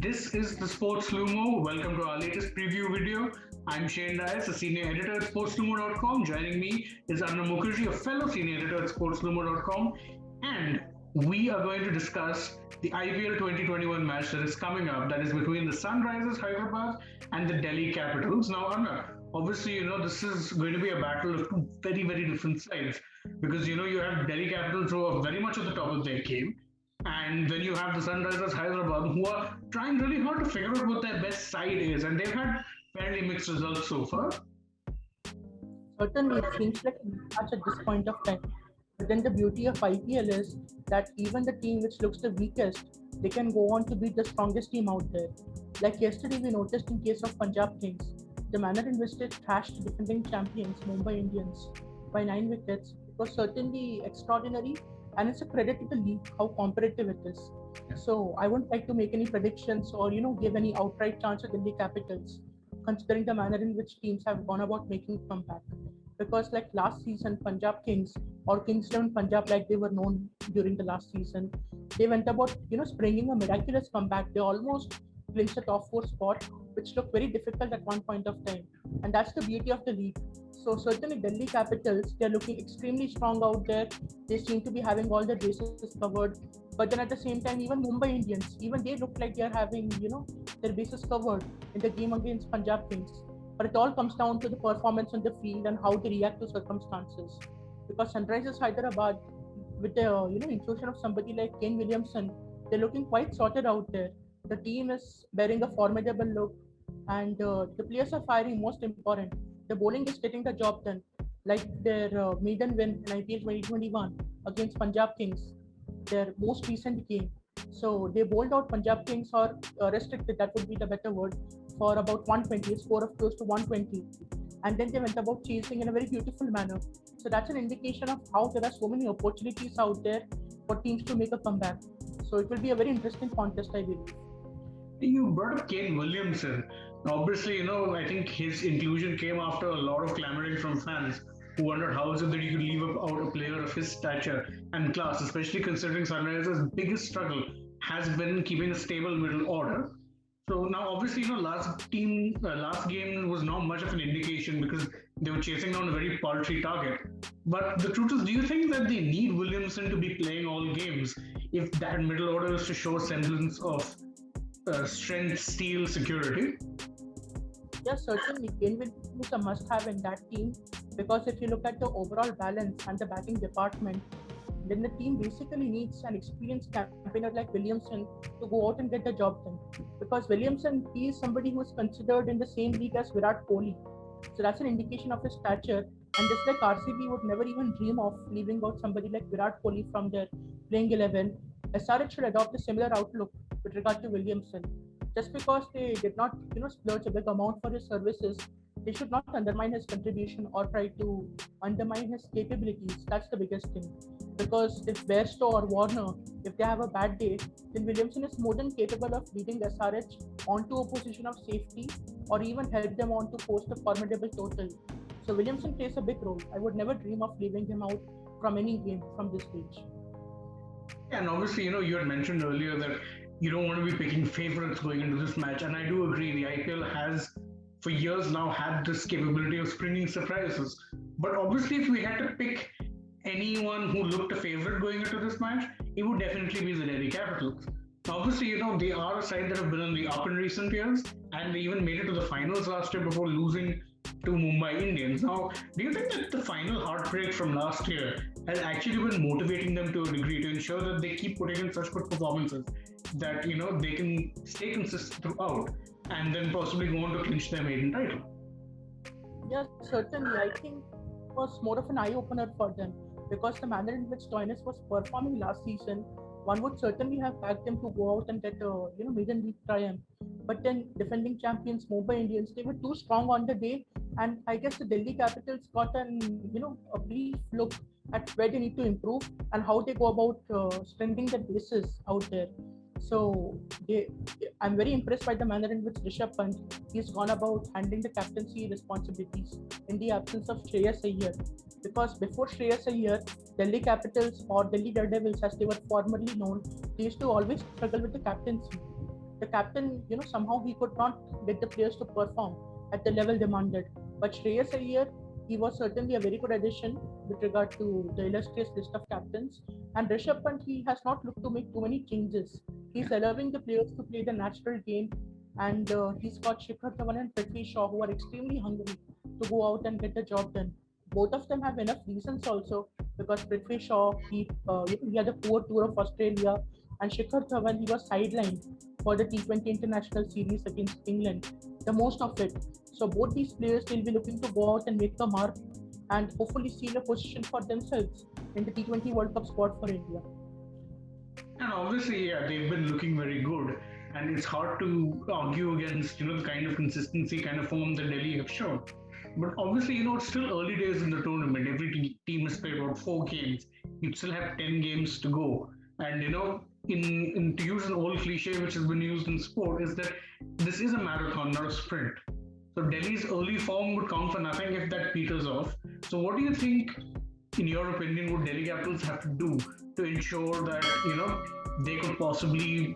This is the Sports Lumo. Welcome to our latest preview video. I'm Shane Dias, a senior editor at sportslumo.com. Joining me is Arnav Mukherjee, a fellow senior editor at sportslumo.com. And we are going to discuss the IPL 2021 match that is coming up, that is between the Sunrisers Hyderabad and the Delhi Capitals. Now, Arnav, obviously, this is going to be a battle of two very, very different sides because, you have Delhi Capitals who are very much at the top of their game, and then you have the Sunrisers Hyderabad, who are trying really hard to figure out what their best side is, and they've had fairly mixed results so far. Certainly, it seems like a match at this point of time. But then the beauty of IPL is that even the team which looks the weakest, they can go on to beat the strongest team out there. Like yesterday, we noticed in case of Punjab Kings, the manner in which they thrashed defending champions Mumbai Indians by 9 wickets was certainly extraordinary, and it's a credit to the league how competitive it is. So I wouldn't like to make any predictions or give any outright chance to Delhi Capitals, considering the manner in which teams have gone about making a comeback. Because like last season, Punjab Kings or Kings 11 Punjab, like they were known during the last season, they went about springing a miraculous comeback. They almost clinched the top four spot, which looked very difficult at one point of time, and that's the beauty of the league. So certainly Delhi Capitals, they're looking extremely strong out there. They seem to be having all their bases covered. But then at the same time, even Mumbai Indians, even they look like they're having, their bases covered in the game against Punjab Kings. But it all comes down to the performance on the field and how they react to circumstances. Because Sunrisers Hyderabad, with the inclusion of somebody like Kane Williamson, they're looking quite sorted out there. The team is bearing a formidable look, and the players are firing. Most important, the bowling is getting the job done. Like their maiden win in IPL 2021 against Punjab Kings, their most recent game. So they bowled out Punjab Kings, or restricted, that would be the better word, for about 120, a score of close to 120. And then they went about chasing in a very beautiful manner. So that's an indication of how there are so many opportunities out there for teams to make a comeback. So it will be a very interesting contest, I believe. You brought up Kane Williamson. Obviously, I think his inclusion came after a lot of clamoring from fans who wondered how is it that you could leave out a player of his stature and class, especially considering Sunrisers' biggest struggle has been keeping a stable middle order. So now, obviously, last game was not much of an indication because they were chasing down a very paltry target. But the truth is, do you think that they need Williamson to be playing all games if that middle order is to show a semblance of strength, steel, security? Yes, certainly. Kane will be a must-have in that team, because if you look at the overall balance and the batting department, then the team basically needs an experienced campaigner like Williamson to go out and get the job done. Because Williamson, he is somebody who is considered in the same league as Virat Kohli. So that's an indication of his stature. And just like RCB would never even dream of leaving out somebody like Virat Kohli from their playing 11, SRH should adopt a similar outlook with regard to Williamson. Just because they did not, splurge a big amount for his services, they should not undermine his contribution or try to undermine his capabilities. That's the biggest thing. Because if Bairstow or Warner, if they have a bad day, then Williamson is more than capable of leading SRH onto a position of safety, or even help them on to post a formidable total. So Williamson plays a big role. I would never dream of leaving him out from any game from this stage. And obviously, you had mentioned earlier that you don't want to be picking favorites going into this match. And I do agree, the IPL has for years now had this capability of springing surprises. But obviously, if we had to pick anyone who looked a favorite going into this match, it would definitely be the Delhi Capitals. Obviously, they are a side that have been on the up in recent years, and they even made it to the finals last year before losing to Mumbai Indians. Now, do you think that the final heartbreak from last year has actually been motivating them to a degree to ensure that they keep putting in such good performances that they can stay consistent throughout and then possibly go on to clinch their maiden title? Yes, certainly. I think it was more of an eye opener for them, because the manner in which Stoinis was performing last season, one would certainly have backed them to go out and get a maiden league triumph. But then defending champions Mumbai Indians, they were too strong on the day, and I guess the Delhi Capitals got an a brief look at where they need to improve and how they go about strengthening the bases out there. So I'm very impressed by the manner in which Rishabh Pant, he's gone about handling the captaincy responsibilities in the absence of Shreyas Iyer. Because before Shreyas Iyer, Delhi Capitals, or Delhi Daredevils as they were formerly known, they used to always struggle with the captaincy. The captain, somehow he could not get the players to perform at the level demanded. But Shreyas Iyer, he was certainly a very good addition with regard to the illustrious list of captains. And Rishabh Pant, he has not looked to make too many changes. He's allowing the players to play the natural game, and he's got Shikhar Dhawan and Prithvi Shaw, who are extremely hungry to go out and get the job done. Both of them have enough reasons also, because Prithvi Shaw, he had a poor tour of Australia, and Shikhar Dhawan, he was sidelined for the T20 International Series against England, the most of it. So both these players will be looking to go out and make a mark and hopefully seal a position for themselves in the T20 World Cup squad for India. And obviously, yeah, they've been looking very good. And it's hard to argue against, the kind of consistency, kind of form that Delhi have shown. But obviously, it's still early days in the tournament. Every team has played about 4 games. You still have 10 games to go. And, to use an old cliche which has been used in sport, is that this is a marathon, not a sprint. So Delhi's early form would count for nothing if that peters off. So what do you think, in your opinion, would Delhi Capitals have to do to ensure that, they could possibly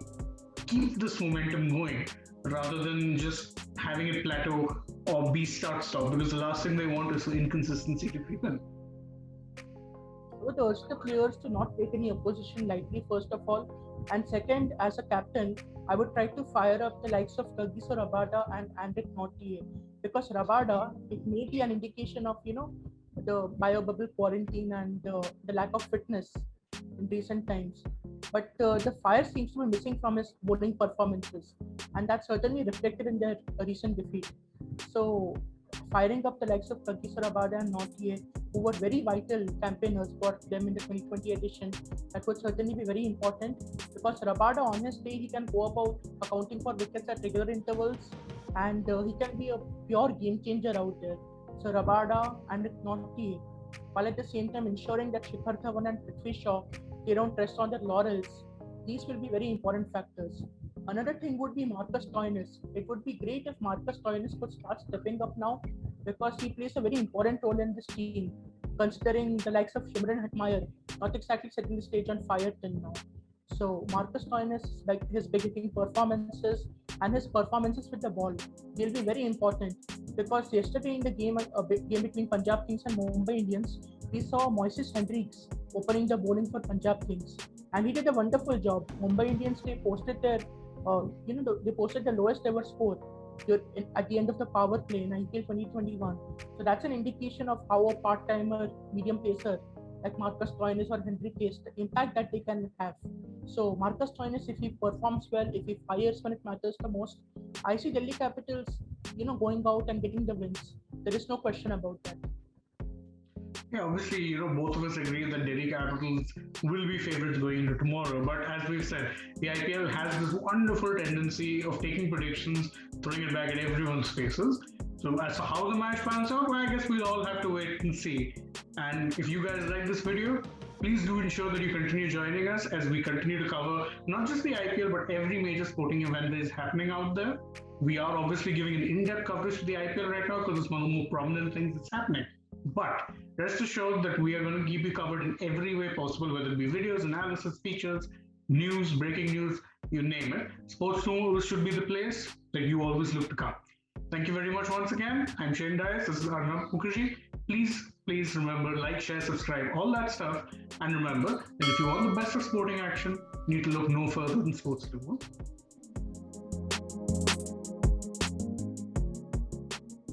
keep this momentum going rather than just having it plateau or be start-stop? Because the last thing they want is inconsistency to creep in. I would urge the players to not take any opposition lightly, first of all. And second, as a captain, I would try to fire up the likes of Kagiso Rabada and Andre Nortje. Because Rabada, it may be an indication of, the bio-bubble quarantine and the lack of fitness in recent times. But the fire seems to be missing from his bowling performances. And that's certainly reflected in their recent defeat. So, firing up the likes of Kagiso Rabada and Nortje, who were very vital campaigners for them in the 2020 edition, that would certainly be very important, because Rabada, on his day, he can go about accounting for wickets at regular intervals, and he can be a pure game changer out there. So Rabada and Nortje, while at the same time ensuring that Shikhar Dhawan and Prithvi Shaw, they don't rest on their laurels, these will be very important factors. Another thing would be Marcus Stoinis. It would be great if Marcus Stoinis could start stepping up now, because he plays a very important role in this team, considering the likes of Shimron Hetmeyer not exactly setting the stage on fire till now. So Marcus Stoinis, like his big hitting performances and his performances with the ball, will be very important, because yesterday in the game, game between Punjab Kings and Mumbai Indians, we saw Moises Hendricks opening the bowling for Punjab Kings, and he did a wonderful job. Mumbai Indians, they posted their they posted the lowest ever score at the end of the power play in IPL 2021. So that's an indication of how a part-timer medium pacer like Marcus Stoinis or Henry Case, the impact that they can have. So Marcus Stoinis, if he performs well, if he fires when it matters the most, I see Delhi Capitals, going out and getting the wins. There is no question about that. Yeah, obviously, both of us agree that Delhi Capitals will be favorites going into tomorrow. But as we've said, the IPL has this wonderful tendency of taking predictions, throwing it back at everyone's faces. So as to how the match pans out, well, I guess we'll all have to wait and see. And if you guys like this video, please do ensure that you continue joining us as we continue to cover not just the IPL, but every major sporting event that is happening out there. We are obviously giving an in-depth coverage to the IPL right now because it's one of the more prominent things that's happening. But rest assured that we are going to keep you covered in every way possible, whether it be videos, analysis, features, news, breaking news, you name it. Sports News should be the place that you always look to come. Thank you very much once again. I'm Shane Dias. This is Arnab Mukherjee. Please remember, like, share, subscribe, all that stuff. And remember that if you want the best of sporting action, you need to look no further than Sports News.